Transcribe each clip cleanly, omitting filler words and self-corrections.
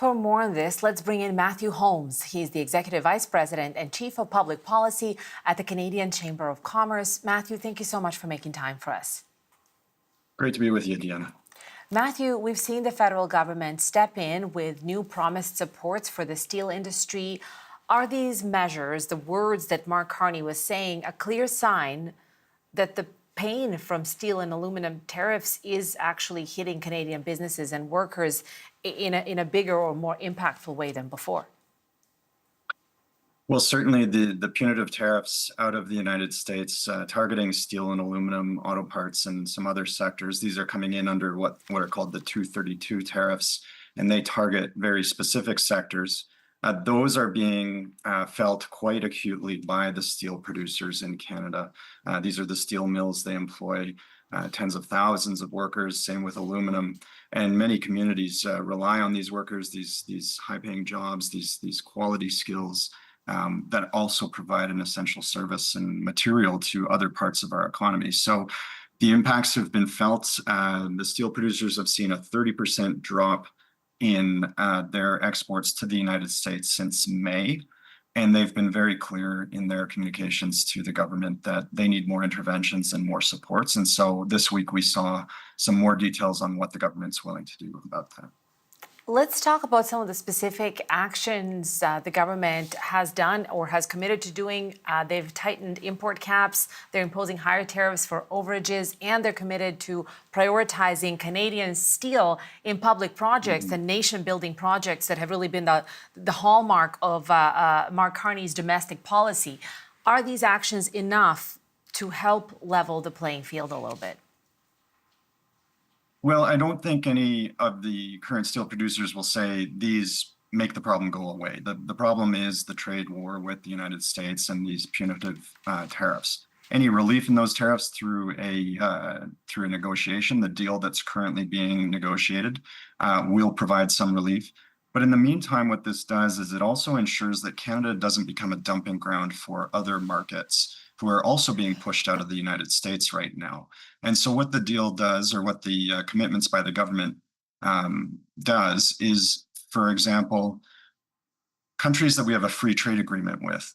For more on this, let's bring in Matthew Holmes. He's the Executive Vice President and Chief of Public Policy at the Canadian Chamber of Commerce. Matthew, thank you so much for making time for us. Great to be with you, Deanna. Matthew, we've seen the federal government step in with new promised supports for the steel industry. Are these measures, the words that Mark Carney was saying, a clear sign that the pain from steel and aluminum tariffs is actually hitting Canadian businesses and workers in a bigger or more impactful way than before? Well, certainly the punitive tariffs out of the United States targeting steel and aluminum, auto parts, and some other sectors, these are coming in under what are called the 232 tariffs, and they target very specific sectors. Those are being felt quite acutely by the steel producers in Canada. These are the steel mills. They employ tens of thousands of workers, same with aluminum. And many communities rely on these workers, these high-paying jobs, these quality skills that also provide an essential service and material to other parts of our economy. So the impacts have been felt. The steel producers have seen a 30% drop in their exports to the United States since May. And they've been very clear in their communications to the government that they need more interventions and more supports. And so this week we saw some more details on what the government's willing to do about that. Let's talk about some of the specific actions the government has done or has committed to doing. They've tightened import caps, they're imposing higher tariffs for overages, and they're committed to prioritizing Canadian steel in public projects and nation-building projects that have really been the hallmark of Mark Carney's domestic policy. Are these actions enough to help level the playing field a little bit? Well, I don't think any of the current steel producers will say these make the problem go away. The problem is the trade war with the United States and these punitive tariffs. Any relief in those tariffs through a negotiation, the deal that's currently being negotiated, will provide some relief. But in the meantime, what this does is it also ensures that Canada doesn't become a dumping ground for other markets who are also being pushed out of the United States right now. And so what the deal does, or what the commitments by the government does, is, for example, countries that we have a free trade agreement with,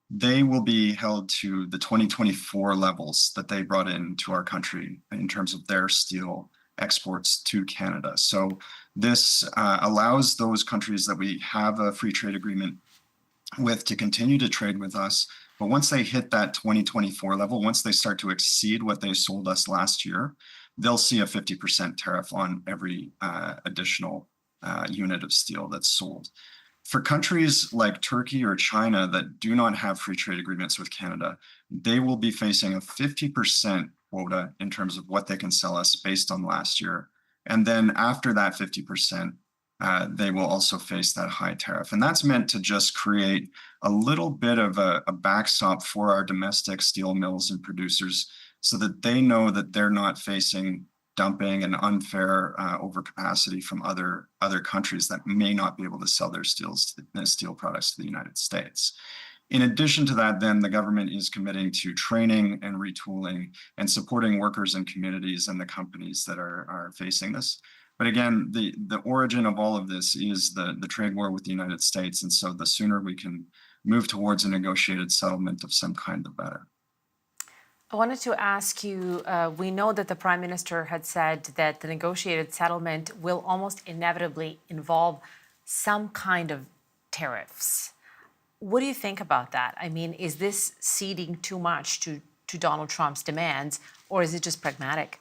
they will be held to the 2024 levels that they brought into our country in terms of their steel exports to Canada. So this allows those countries that we have a free trade agreement with to continue to trade with us. But once they hit that 2024 level, once they start to exceed what they sold us last year, they'll see a 50% tariff on every additional unit of steel that's sold. For countries like Turkey or China that do not have free trade agreements with Canada, they will be facing a 50% quota in terms of what they can sell us based on last year. And then after that 50%, they will also face that high tariff. And that's meant to just create a little bit of a backstop for our domestic steel mills and producers so that they know that they're not facing dumping and unfair overcapacity from other countries that may not be able to sell their steel products to the United States. In addition to that, then the government is committing to training and retooling and supporting workers and communities and the companies that are facing this. But again, the origin of all of this is the trade war with the United States. And so the sooner we can move towards a negotiated settlement of some kind, the better. I wanted to ask you, we know that the Prime Minister had said that the negotiated settlement will almost inevitably involve some kind of tariffs. What do you think about that? I mean, is this ceding too much to Donald Trump's demands, or is it just pragmatic?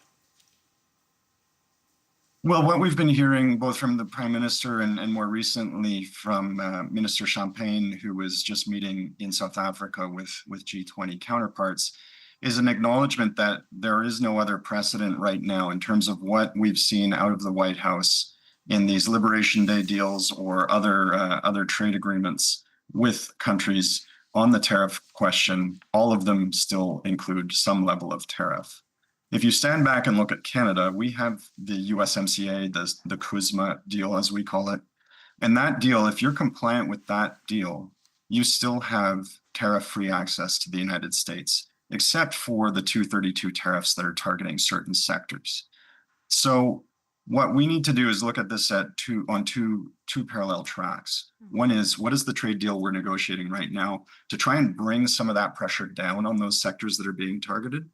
Well, what we've been hearing both from the Prime Minister and more recently from Minister Champagne, who was just meeting in South Africa with G20 counterparts, is an acknowledgement that there is no other precedent right now in terms of what we've seen out of the White House in these Liberation Day deals or other trade agreements with countries on the tariff question. All of them still include some level of tariff. If you stand back and look at Canada, we have the USMCA, the CUSMA deal, as we call it. And that deal, if you're compliant with that deal, you still have tariff-free access to the United States, except for the 232 tariffs that are targeting certain sectors. So What we need to do is look at this on two parallel tracks. One is, what is the trade deal we're negotiating right now to try and bring some of that pressure down on those sectors that are being targeted?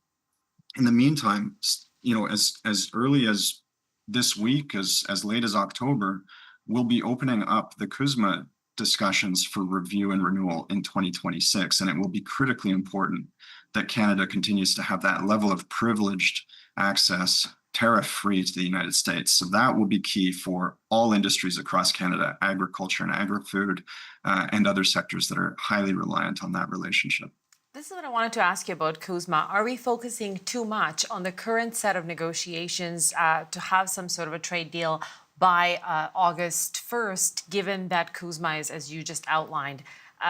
In the meantime, as early as this week, as late as October, we'll be opening up the CUSMA discussions for review and renewal in 2026. And it will be critically important that Canada continues to have that level of privileged access, tariff-free, to the United States. So that will be key for all industries across Canada, agriculture and agri-food, and other sectors that are highly reliant on that relationship. This is what I wanted to ask you about CUSMA. Are we focusing too much on the current set of negotiations to have some sort of a trade deal by August 1st, given that CUSMA is, as you just outlined,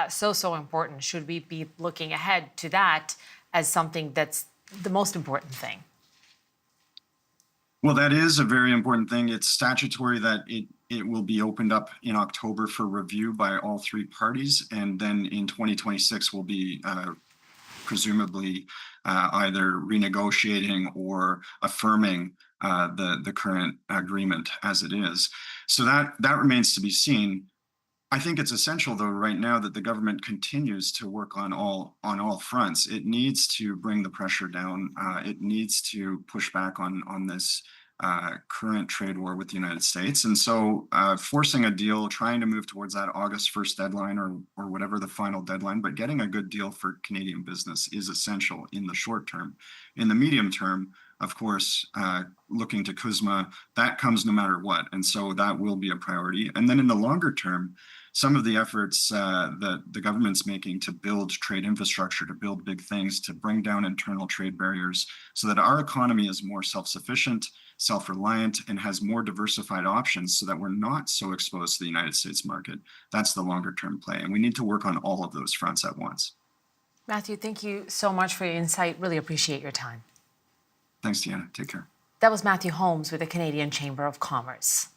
so important? Should we be looking ahead to that as something that's the most important thing? Well, that is a very important thing. It's statutory that it will be opened up in October for review by all three parties, and then in 2026 will be presumably either renegotiating or affirming the current agreement as it is. So that remains to be seen. I think it's essential, though, right now that the government continues to work on all fronts. It needs to bring the pressure down. It needs to push back on this current trade war with the United States. And so forcing a deal, trying to move towards that August 1st deadline or whatever the final deadline, but getting a good deal for Canadian business is essential in the short term. In the medium term, of course, looking to CUSMA, that comes no matter what. And so that will be a priority. And then in the longer term, some of the efforts that the government's making to build trade infrastructure, to build big things, to bring down internal trade barriers so that our economy is more self-sufficient, self-reliant, and has more diversified options so that we're not so exposed to the United States market. That's the longer term play. And we need to work on all of those fronts at once. Matthew, thank you so much for your insight. Really appreciate your time. Thanks, Deanna. Take care. That was Matthew Holmes with the Canadian Chamber of Commerce.